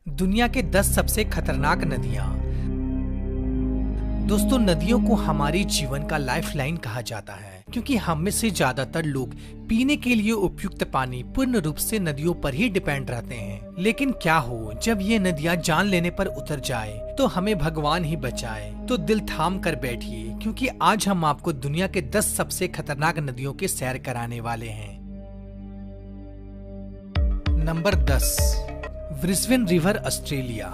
दुनिया के 10 सबसे खतरनाक नदियां। दोस्तों, नदियों को हमारे जीवन का लाइफलाइन कहा जाता है क्योंकि हम में से ज्यादातर लोग पीने के लिए उपयुक्त पानी पूर्ण रूप से नदियों पर ही डिपेंड रहते हैं। लेकिन क्या हो जब ये नदियां जान लेने पर उतर जाए तो हमें भगवान ही बचाए। तो दिल थाम कर बैठिए क्योंकि आज हम आपको दुनिया के 10 सबसे खतरनाक नदियों के सैर कराने वाले हैं। Number 10, Brisbane river, Australia.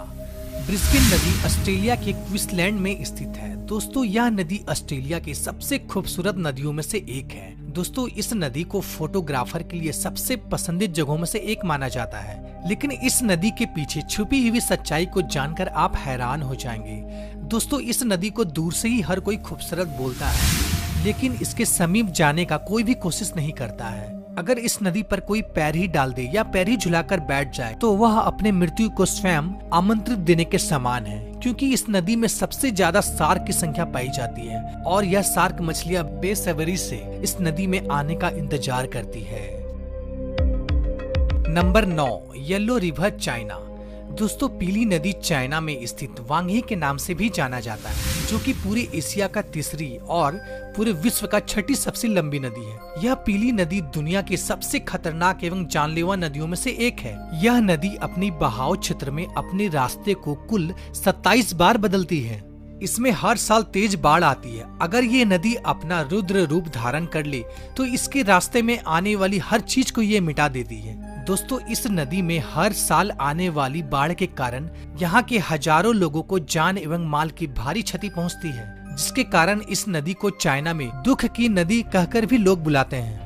Brisbane नदी ऑस्ट्रेलिया के क्वींसलैंड में स्थित है। दोस्तों, यह नदी ऑस्ट्रेलिया की सबसे खूबसूरत नदियों में से एक है। दोस्तों, इस नदी को फोटोग्राफर के लिए सबसे पसंदीदा जगहों में से एक माना जाता है। लेकिन इस नदी के पीछे छुपी हुई सच्चाई को जानकर आप हैरान हो जाएंगे। दोस्तों, इस नदी को दूर से ही हर कोई खूबसूरत बोलता है, लेकिन इसके समीप जाने का कोई भी कोशिश नहीं करता है। अगर इस नदी पर कोई पैर ही डाल दे या पैर ही झुलाकर बैठ जाए तो वह अपने मृत्यु को स्वयं आमंत्रित देने के समान है, क्योंकि इस नदी में सबसे ज्यादा शार्क की संख्या पाई जाती है और यह शार्क मछलियां बेसब्री से इस नदी में आने का इंतजार करती है। Number 9, yellow river, China. दोस्तों, पीली नदी चाइना में स्थित वांगही के नाम से भी जाना जाता है, जो कि पूरे एशिया का तीसरी और पूरे विश्व का छठी सबसे लंबी नदी है। यह पीली नदी दुनिया की सबसे खतरनाक एवं जानलेवा नदियों में से एक है। यह नदी अपनी बहाव क्षेत्र में अपने रास्ते को कुल 27 बार बदलती है। इसमें हर साल तेज बाढ़ आती है। अगर ये नदी अपना रुद्र रूप धारण कर ले तो इसके रास्ते में आने वाली हर चीज को ये मिटा देती है। दोस्तों, इस नदी में हर साल आने वाली बाढ़ के कारण यहाँ के हजारों लोगों को जान एवं माल की भारी क्षति पहुँचती है, जिसके कारण इस नदी को चाइना में दुख की नदी कहकर भी लोग बुलाते हैं।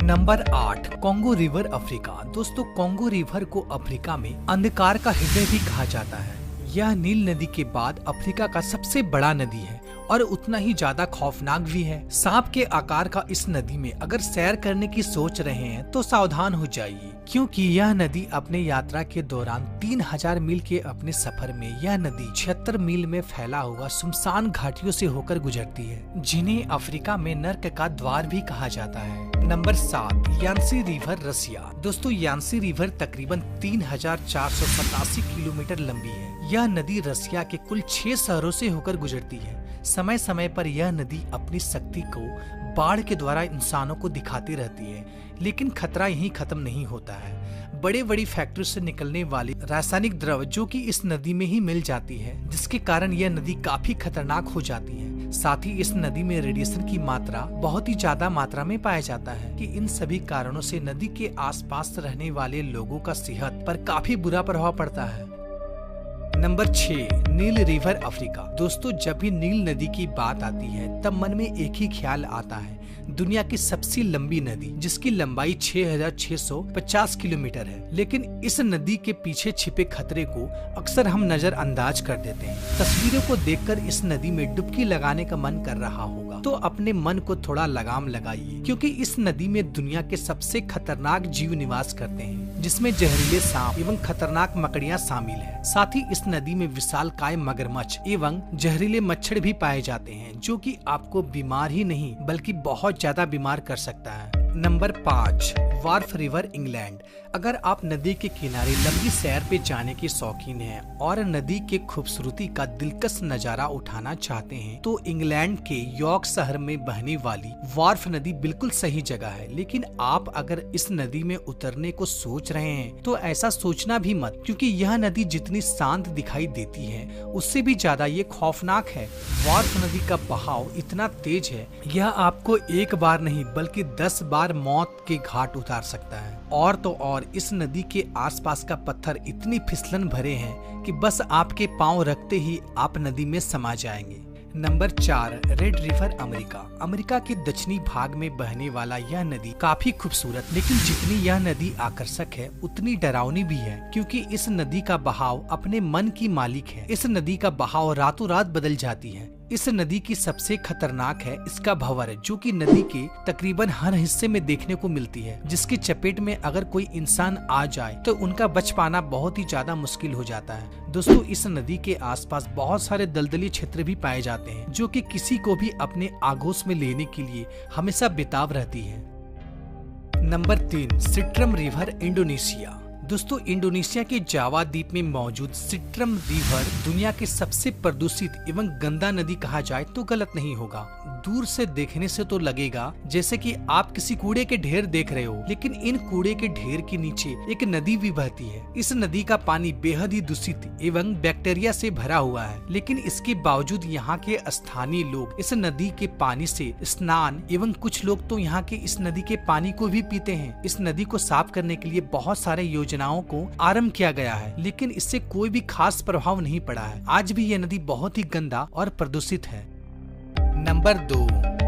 Number 8, Congo river, Africa. दोस्तों, कॉन्गो रिवर को अफ्रीका में अंधकार का हृदय भी कहा जाता है। यह नील नदी के बाद अफ्रीका का सबसे बड़ा नदी है और उतना ही ज्यादा खौफनाक भी है। सांप के आकार का इस नदी में अगर सैर करने की सोच रहे हैं तो सावधान हो जाइए, क्योंकि यह नदी अपने यात्रा के दौरान 3000 मील के अपने सफर में यह नदी 76 मील में फैला हुआ सुनसान घाटियों से होकर गुजरती है, जिन्हें अफ्रीका में नर्क का द्वार भी कहा जाता है। नंबर 7, यांसी रिवर, रसिया। दोस्तों, यांसी रिवर तकरीबन 3487 किलोमीटर लंबी है। यह नदी रसिया के कुल 6 शहरों से होकर गुजरती है। समय समय पर यह नदी अपनी शक्ति को बाढ़ के द्वारा इंसानों को दिखाती रहती है, लेकिन खतरा यहीं खत्म नहीं होता है। बड़े बड़ी फैक्ट्री से निकलने वाली रासायनिक द्रव जो कि इस नदी में ही मिल जाती है, जिसके कारण यह नदी काफी खतरनाक हो जाती है। साथ ही इस नदी में रेडिएशन की मात्रा बहुत ही ज्यादा मात्रा में पाया जाता है कि इन सभी कारणों से नदी के आसपास रहने वाले लोगों का सेहत पर काफी बुरा प्रभाव पड़ता है। नंबर 6, नील रिवर, अफ्रीका। दोस्तों, जब भी नील नदी की बात आती है तब मन में एक ही ख्याल आता है, दुनिया की सबसे लंबी नदी, जिसकी लंबाई 6650 किलोमीटर है। लेकिन इस नदी के पीछे छिपे खतरे को अक्सर हम नजरअंदाज कर देते हैं। तस्वीरों को देखकर इस नदी में डुबकी लगाने का मन कर रहा होगा, तो अपने मन को थोड़ा लगाम लगाइए, क्योंकि इस नदी में दुनिया के सबसे खतरनाक जीव निवास करते हैं, जिसमें जहरीले सांप एवं खतरनाक मकड़ियाँ शामिल है। साथ ही इस नदी में विशालकाय मगरमच्छ एवं जहरीले मच्छर भी पाए जाते हैं, जो कि आपको बीमार ही नहीं बल्कि बहुत ज्यादा बीमार कर सकता है। Number 5, Wharf river, England. अगर आप नदी के किनारे लंबी सैर पे जाने के शौकीन हैं और नदी के खूबसूरती का दिलकश नजारा उठाना चाहते हैं तो इंग्लैंड के यॉर्क शहर में बहने वाली वार्फ नदी बिल्कुल सही जगह है। लेकिन आप अगर इस नदी में उतरने को सोच रहे हैं तो ऐसा सोचना भी मत, क्योंकि यह नदी जितनी शांत दिखाई देती है उससे भी ज्यादा ये खौफनाक है। वार्फ नदी का बहाव इतना तेज है, यह आपको एक बार नहीं बल्कि 10 बार मौत के घाट उतार सकता है। और तो और इस नदी के आसपास का पत्थर इतनी फिसलन भरे हैं कि बस आपके पांव रखते ही आप नदी में समा जाएंगे। Number 4, red river, America. America के दक्षिणी भाग में बहने वाला यह नदी काफी खूबसूरत, लेकिन जितनी यह नदी आकर्षक है उतनी डरावनी भी है, क्योंकि इस नदी का बहाव अपने मन की मालिक है। इस नदी का बहाव रातों रात बदल जाती है। इस नदी की सबसे खतरनाक है इसका भंवर, जो कि नदी के तकरीबन हर हिस्से में देखने को मिलती है, जिसकी चपेट में अगर कोई इंसान आ जाए तो उनका बच पाना बहुत ही ज्यादा मुश्किल हो जाता है। दोस्तों, इस नदी के आसपास बहुत सारे दलदली क्षेत्र भी पाए जाते हैं, जो कि किसी को भी अपने आगोश में लेने के लिए हमेशा बेताब रहती है। नंबर 3, सिट्रम रिवर, इंडोनेशिया। दोस्तों इंडोनेशिया के जावा द्वीप में मौजूद सिट्रम रिवर दुनिया के सबसे प्रदूषित एवं गंदा नदी कहा जाए तो गलत नहीं होगा। दूर से देखने से तो लगेगा जैसे कि आप किसी कूड़े के ढेर देख रहे हो, लेकिन इन कूड़े के ढेर के नीचे एक नदी भी बहती है। इस नदी का पानी बेहद ही दूषित एवं बैक्टीरिया से भरा हुआ है, लेकिन इसके बावजूद यहाँ के स्थानीय लोग इस नदी के पानी से स्नान एवं कुछ लोग तो यहाँ के इस नदी के पानी को भी पीते हैं। इस नदी को साफ करने के लिए बहुत सारे योजनाओं को आरंभ किया गया है, लेकिन इससे कोई भी खास प्रभाव नहीं पड़ा है। आज भी यह नदी बहुत ही गंदा और प्रदूषित है। Number 2,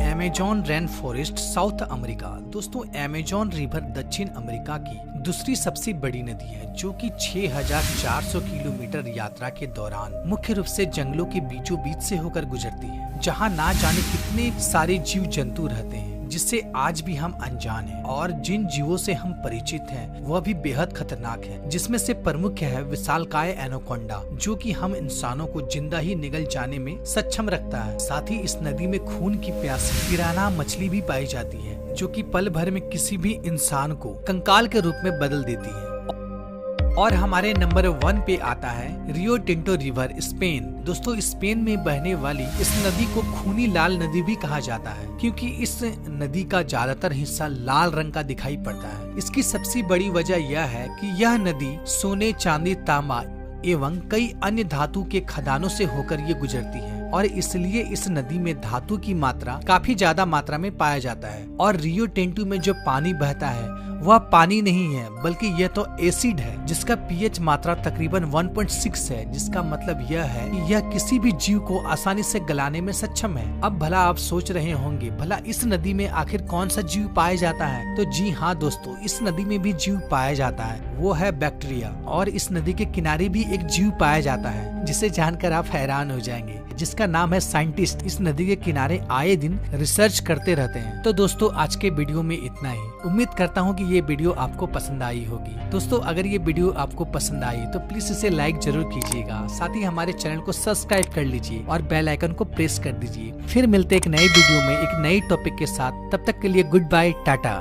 Amazon rain forest south America. दोस्तों अमेज़न रिवर दक्षिण अमेरिका की दूसरी सबसे बड़ी नदी है, जो कि 6400 किलोमीटर यात्रा के दौरान मुख्य रूप से जंगलों के बीचों बीच से होकर गुजरती है, जहां ना जाने कितने सारे जीव जंतु रहते हैं, जिससे आज भी हम अनजान हैं। और जिन जीवों से हम परिचित हैं वह भी बेहद खतरनाक है, जिसमें से प्रमुख है विशालकाय एनाकोंडा, जो कि हम इंसानों को जिंदा ही निगल जाने में सक्षम रखता है। साथ ही इस नदी में खून की प्यासी पिरान्हा मछली भी पाई जाती है, जो कि पल भर में किसी भी इंसान को कंकाल के रूप में बदल देती है। और हमारे नंबर 1 पे आता है रियो टिंटो रिवर, स्पेन। दोस्तों स्पेन में बहने वाली इस नदी को खूनी लाल नदी भी कहा जाता है, क्योंकि इस नदी का ज्यादातर हिस्सा लाल रंग का दिखाई पड़ता है। इसकी सबसे बड़ी वजह यह है कि यह नदी सोने, चांदी, तांबा एवं कई अन्य धातु के खदानों से होकर ये गुजरती है, और इसलिए इस नदी में धातु की मात्रा काफी ज्यादा मात्रा में पाया जाता है। और रियो टिंटो में जो पानी बहता है वह पानी नहीं है, बल्कि यह तो एसिड है, जिसका पीएच मात्रा तकरीबन 1.6 है, जिसका मतलब यह है कि यह किसी भी जीव को आसानी से गलाने में सक्षम है। अब भला आप सोच रहे होंगे भला इस नदी में आखिर कौन सा जीव पाया जाता है? तो जी हाँ दोस्तों, इस नदी में भी जीव पाया जाता है, वो है बैक्टीरिया। और इस नदी के किनारे भी एक जीव पाया जाता है, जिसे जानकर आप हैरान हो जाएंगे, जिसका नाम है साइंटिस्ट। इस नदी के किनारे आए दिन रिसर्च करते रहते हैं। तो दोस्तों आज के वीडियो में इतना ही। उम्मीद करता हूँ कि ये वीडियो आपको पसंद आई होगी। दोस्तों अगर ये वीडियो आपको पसंद आई तो प्लीज इसे लाइक जरूर कीजिएगा, साथ ही हमारे चैनल को सब्सक्राइब कर लीजिए और बेल आइकन को प्रेस कर दीजिए। फिर मिलते एक नए वीडियो में एक नई टॉपिक के साथ। तब तक के लिए गुड बाय, टाटा।